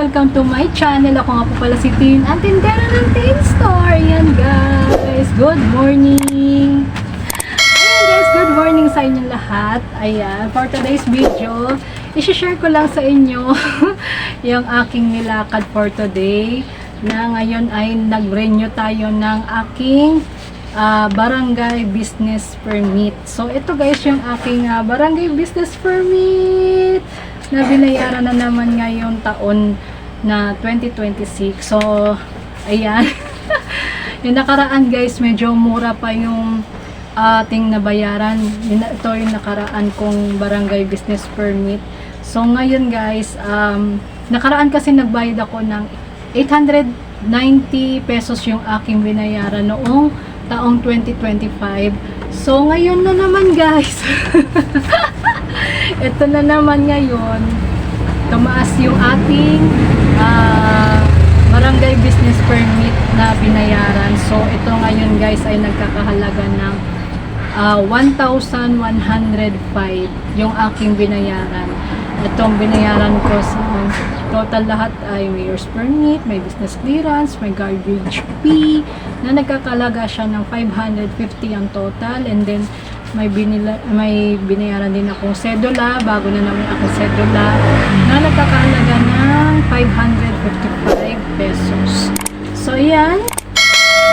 welcome to my channel. Ako nga po pala si Tin, ang tindera ng Tin Store. Ayan guys, good morning. Ayan guys, good morning sa inyong lahat. Ayan, for today's video, i-share ko lang sa inyo yung aking nilakad for today. Na ngayon ay nag-renew tayo ng aking barangay business permit. So ito guys yung aking barangay business permit na binayaran na naman ngayong taon na 2026. So ayan. Yung nakaraan guys, medyo mura pa yung ating nabayaran. Ito yung nakaraan kong barangay business permit. So ngayon guys, nakaraan kasi nagbayad ako ng 890 pesos yung aking binayaran noong taong 2025. So ngayon na naman guys. Ito na naman ngayon. Tumaas yung ating barangay business permit na binayaran. So ito ngayon guys ay nagkakahalaga ng 1,105 yung aking binayaran. Itong binayaran ko sa total lahat ay mayor's permit, may business clearance, may garbage fee na nagkakalaga siya ng 550 ang total, and then may binayaran din akong sedula, bago na naman akong sedula na nagkakalaga ng 555 pesos. So ayan,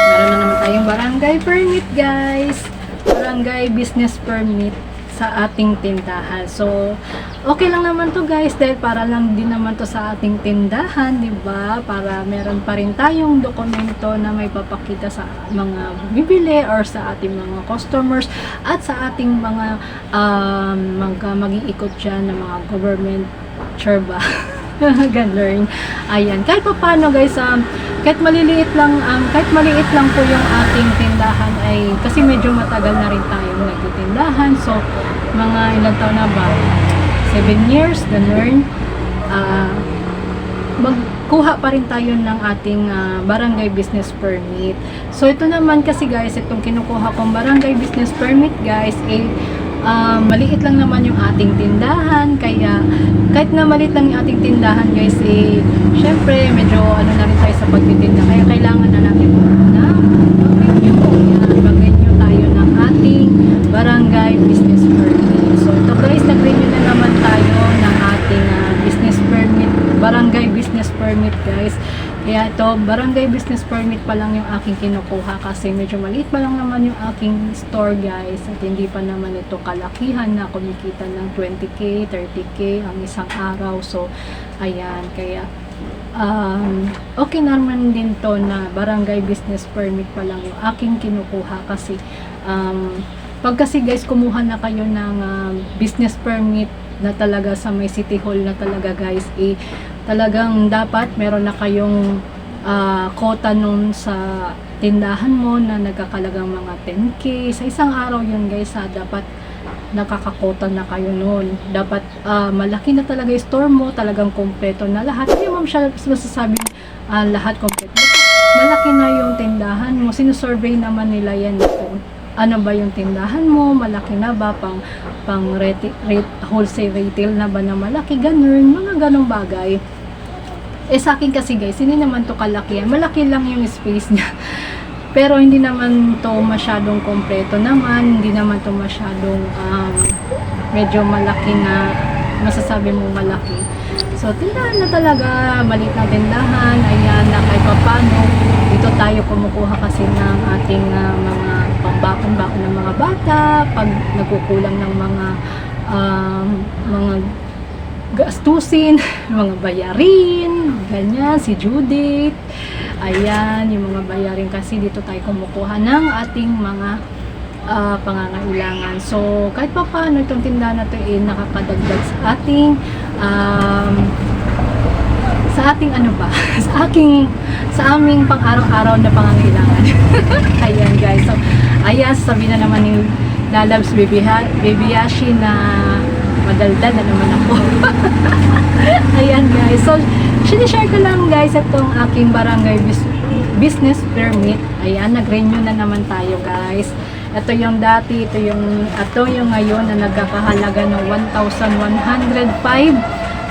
meron na naman tayong barangay permit guys, barangay business permit sa ating tindahan. So, okay lang naman to guys dahil para lang din naman to sa ating tindahan, di ba? Para meron pa rin tayong dokumento na may papakita sa mga bumibili or sa ating mga customers at sa ating mga mag-iikot dyan ng mga government ba? Ganun. Ayan. Kahit pa paano guys, kahit maliit lang po yung ating tindahan ay kasi medyo matagal na rin tayong nagtitindahan. So, mga ilang taon na ba? 7 years, ganun. Magkuha pa rin tayo ng ating barangay business permit. So, ito naman kasi guys, itong kinukuha kong barangay business permit guys, maliit lang naman yung ating tindahan, kaya kahit na maliit lang yung ating tindahan guys, syempre medyo ano na rin tayo sa pagtitinda, kaya kailangan na natin mag-renew tayo ng ating barangay business permit. So ito guys, nag-renew na naman tayo ng ating business permit, barangay business permit guys. Kaya ito, barangay business permit pa lang yung aking kinukuha kasi medyo maliit pa lang naman yung aking store guys, at hindi pa naman ito kalakihan na kumikita ng 20k, 30k ang isang araw. So ayan, kaya okay naman din to na barangay business permit pa lang yung aking kinukuha kasi pag kasi guys kumuha na kayo ng business permit na talaga sa may city hall na talaga guys, talagang dapat meron na kayong quota nun sa tindahan mo na nagkakalagang mga 10k sa isang araw yun guys, dapat nakakakota na kayo nun. Dapat malaki na talaga yung store mo, talagang kompleto na lahat. Hindi mo siya masasabing lahat kompleto. Malaki na yung tindahan mo, sinusurvey naman nila yan kung ano ba yung tindahan mo, malaki na ba, pang wholesale retail na ba na malaki, ganun, mga ganong bagay. Sa akin kasi guys, hindi naman to kalaki, malaki lang yung space niya. Pero hindi naman to masyadong kompleto naman, hindi naman to masyadong medyo malaki na masasabi mo malaki. So tindahan na talaga, maliit na tindahan, ayan, na kahit papano dito tayo kumukuha kasi ng ating mga pambakon-bakon ng mga bata pag nagkukulang ng mga gastusin, mga bayarin, ganyan, si Judith, ayan, yung mga bayarin kasi dito tayo kumukuha ng ating mga pangangailangan. So kahit pa paano itong tindahan na ito nakakadagdag sa ating ano ba, sa aming pang-araw-araw na pangangailangan. Ayan guys, so ayan, sabi na naman ni Lalabs Baby Yashi na madaldal na naman ako. Ayan guys, so sinishare ko lang guys itong aking barangay business permit. Ayan, nag-renew na naman tayo guys. Ito yung dati, ito yung ngayon na nagkakahalaga ng 1,105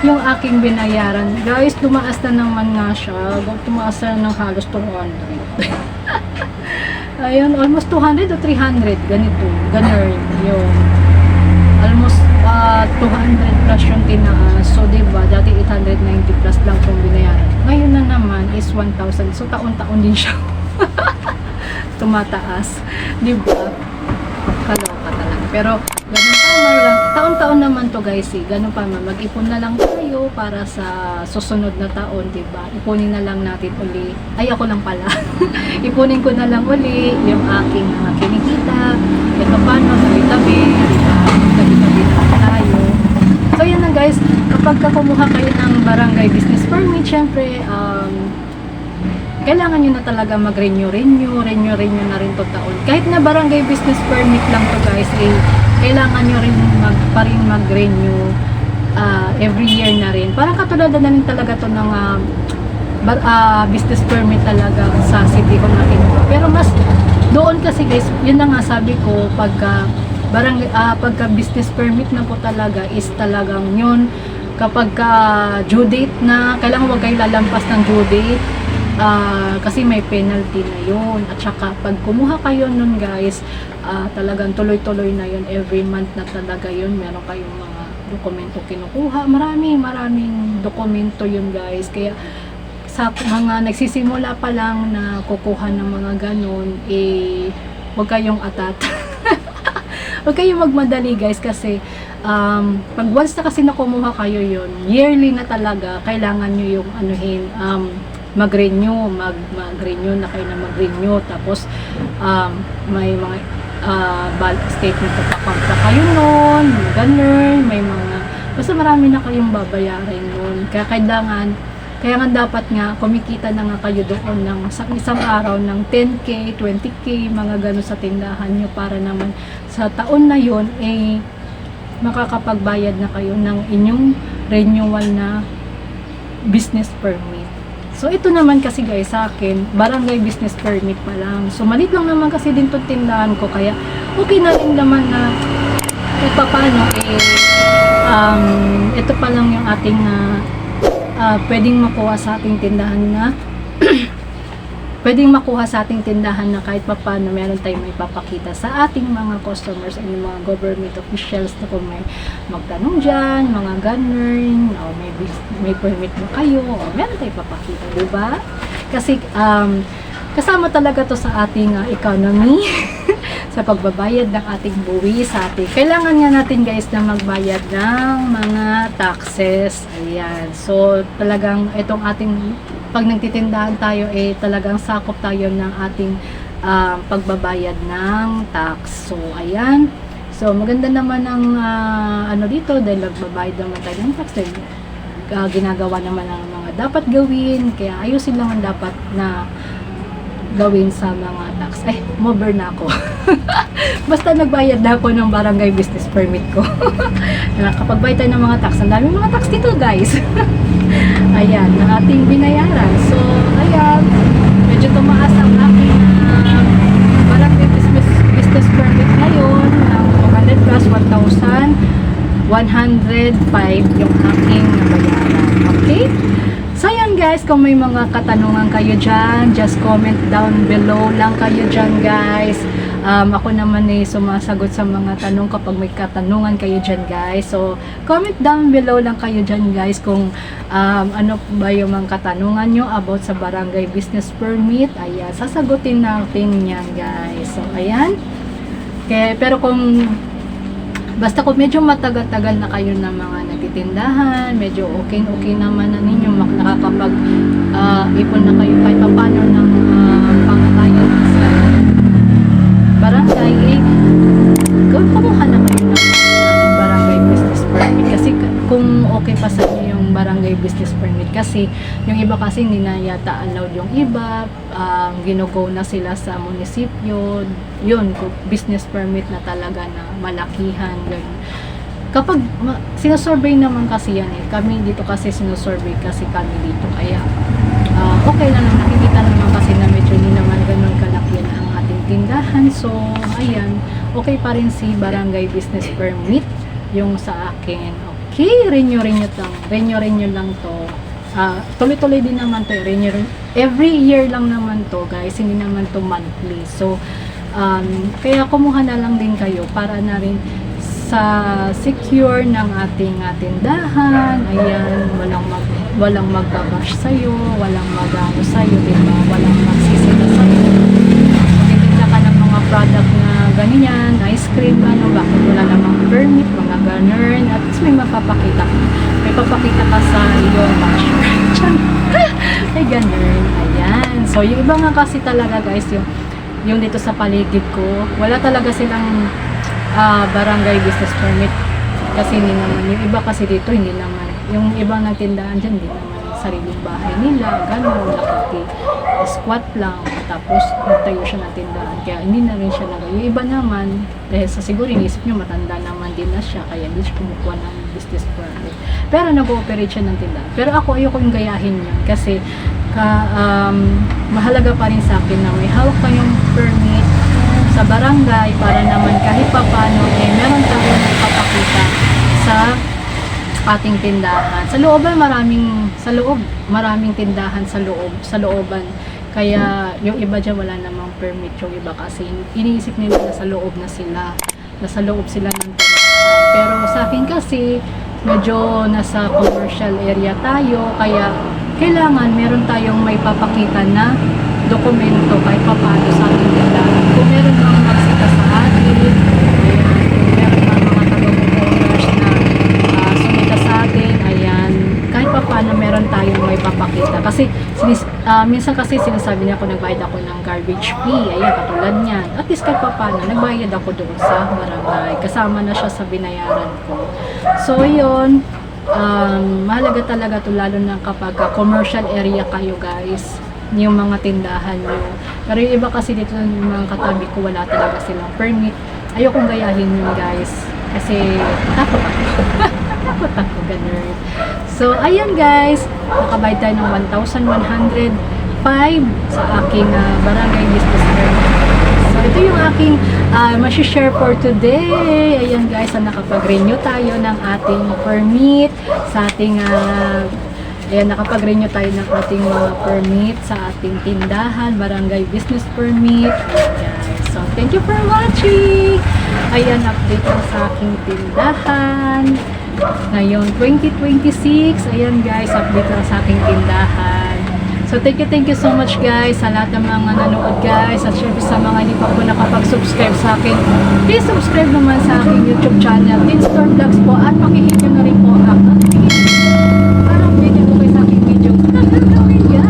yung aking binayaran. Guys, tumaas na naman nga siya. Tumaas na ng halos 200. Ayun, almost 200 o 300. Ganito. Ganun. Yun. Almost 200 plus yung tinaas. So, diba, dati 890 plus lang kung binayaran. Ngayon na naman is 1,000. So, taon-taon din siya. Tumataas. Diba? Kaloka talaga. Pero, ganun pa lang. Taon-taon naman to guys eh. Ganun pa man. Mag-ipon na lang tayo para sa susunod na taon, diba? Ipunin na lang natin uli. Ay, ako lang pala. Ipunin ko na lang uli yung aking kinikita. Ito paano, tabi-tabi. Diba? Tabi-tabi na tayo. So, yan na guys. Kapag kumuha kayo ng barangay business permit, syempre, kailangan nyo na talaga mag-renew na rin to taon. Kahit na barangay business permit lang to guys, kailangan nyo rin mag-renew every year na rin. Parang katulad na rin talaga to ng business permit talaga sa city ko na kinuha. Pero mas doon kasi guys, yun na nga sabi ko, pagka business permit na po talaga is talagang yun. Kapag due date na, kailangan huwag kayo lalampas ng due date. Kasi may penalty na yun. At saka pag kumuha kayo nun guys, talagang tuloy-tuloy na yun. Every month na talaga yun. Meron kayong mga dokumento kinukuha. Maraming dokumento yun guys. Kaya sa mga nagsisimula pa lang na kukuha ng mga ganun, huwag kayong atat. Huwag kayong magmadali guys kasi pag once na kasi na kumuha kayo yun, yearly na talaga, kailangan nyo yung mag-renew na kayo na mag-renew. Tapos may mga statement of account na kayo nun, ganun, may mga basta marami na kayong babayarin nun. Kaya nga dapat nga kumikita na nga kayo doon ng isang araw ng 10k, 20k, mga ganun sa tindahan nyo para naman sa taon na yun makakapagbayad na kayo ng inyong renewal na business permit. So, ito naman kasi guys sa akin, barangay business permit pa lang. So, malit lang naman kasi din itong tindahan ko. Kaya, okay na rin naman na paano ito pa lang yung ating pwedeng makuha sa ating tindahan na kahit paano meron tayong may papakita sa ating mga customers and mga government officials na kung may magtanong dyan, mga ganun, o may permit mo kayo, o meron tayong papakita, diba? Kasi kasama talaga to sa ating economy, sa pagbabayad ng ating buwis sa ating. Kailangan nga natin guys na magbayad ng mga taxes. Ayan. So, talagang itong ating pag nagtitindahan tayo talagang sakop tayo ng ating pagbabayad ng tax. So, ayan. So, maganda naman ang dito dahil nagbabayad naman tayo ng tax. Dahil ginagawa naman ang mga dapat gawin. Kaya ayusin lang ang dapat na gawin sa mga tax. Mover na ako. Basta nagbayad na ako ng barangay business permit ko. Nakakapagbayad tayo ng mga tax. Ang dami mga tax dito guys. Ayan, na ating binayaran. So, ayan. Medyo tumaas ang aking barangay business permit ngayon ng 200 plus 1,105 yung aking nabayaran. Okay? So, yan guys, kung may mga katanungan kayo dyan, just comment down below lang kayo dyan guys. Ako naman sumasagot sa mga tanong kapag may katanungan kayo dyan guys. So, comment down below lang kayo dyan guys kung ano ba yung mga katanungan nyo about sa barangay business permit. Ayan, sasagutin natin yan guys. So, ayan. Pero basta kung medyo matagal-tagal na kayo na mga nagtitindahan, medyo okay naman na ninyo, nakakapag-ipon na kayo kahit paano ng pangatayan sa barangay, kumuha na kayo ng barangay business permit. Kasi kung okay pa sa inyo yung barangay business permit, kasi yung iba kasi hindi na yata allowed yung iba, ginugo na sila sa munisipyo, yun, business permit na talaga na malakihan, ganun. Kapag sinasurvey naman kasi yan kami dito kasi sinasurvey kasi kami dito, kaya okay lang, nakikita naman kasi na medyo hindi naman ganun kalaki ang ating tindahan tindahan. So, ayan, okay pa rin si barangay business permit yung sa akin. Okay, renew lang to. Tuloy-tuloy din naman to, every year lang naman to guys, hindi naman to monthly. So, kaya kumuha na lang din kayo para na rin sa secure ng ating tindahan. Ayan, walang magbabash sa'yo, walang magano sa'yo, diba? Walang magsisita sa'yo. Magtitinda ka ng mga product na ganyan, ice cream, bakit wala namang permit, mga ganun, at least may papakita ka sa iyong basher. May ganun, ayan. So, yung iba nga kasi talaga guys, yung dito sa paligid ko, wala talaga silang barangay business permit kasi hindi naman, yung iba kasi dito hindi naman, yung ibang nagtindahan dyan hindi naman sariling bahay nila, gano'n, squat lang, tapos nagtayo siya ng tindahan, kaya hindi na rin siya yung iba naman, dahil sa siguro inisip nyo matanda naman din na siya, kaya hindi siya kumukuha ng business permit, pero nag-ooperate siya ng tindahan. Pero ako ayoko yung gayahin yun kasi mahalaga pa rin sa akin na may hawak kayong permit sa barangay para naman kahit pa paano meron tayong magpapakita sa ating tindahan. Sa looban maraming tindahan sa looban. Kaya yung iba dyan wala namang permit, yung iba kasi iniisip nila na sa loob sila ng tindahan. Pero sa akin kasi medyo nasa commercial area tayo, kaya kailangan meron tayong may papakita na dokumento kahit paano sa ating tindahan. Kung meron mga magsita sa atin, kung meron mga taga-owners na sumita sa atin, ayan, kahit paano meron tayong may papakita. Kasi minsan kasi sinasabi niya ako nagbayad ako ng garbage fee, ayan, katulad niyan. At least kahit paano, nagbayad ako doon sa barangay. Kasama na siya sa binayaran ko. So, yun, mahalaga talaga to lalo na kapag commercial area kayo guys, yung mga tindahan nyo. Pero yung iba kasi dito yung mga katabi ko wala talaga silang permit. Ayokong gayahin yun guys kasi takot ako ganun. So ayan guys, nakabayad tayo ng 1,105 sa aking barangay business permit. So ito yung aking share for today. Ayan guys, nakapag-renew tayo ng ating permit sa ating ayan, nakapag-renew tayo ng ating mga permit sa ating tindahan, barangay business permit. Ayan guys. So, thank you for watching. Ayan, update lang sa aking tindahan. Ngayon, 2026. Ayan guys, update lang sa aking tindahan. So, thank you so much guys sa lahat ng mga nanood guys. At syempre sa mga hindi pa po nakapag-subscribe sa akin, please subscribe naman sa aking YouTube channel, Tinstore Vlogs po. At pakihit nyo na rin po ang notification para update po kayo sa aking video.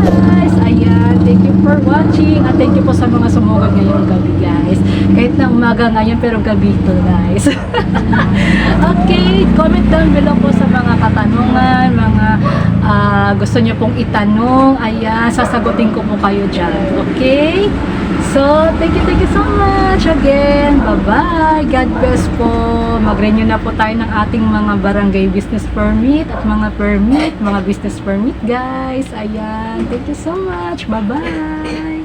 Guys, ayan, thank you for watching. At thank you po sa mga sumugod ngayong gabi guys. Kahit na umaga ngayon pero gabi ito guys. Okay, comment down below po sa mga katanungan, mga gusto nyo pong itanong. Ayan, sasagutin ko po kayo dyan. Okay? So, thank you so much again. Bye-bye. God bless po. Mag-renew na po tayo ng ating mga barangay business permit at mga business permit guys. Ayan. Thank you so much. Bye-bye.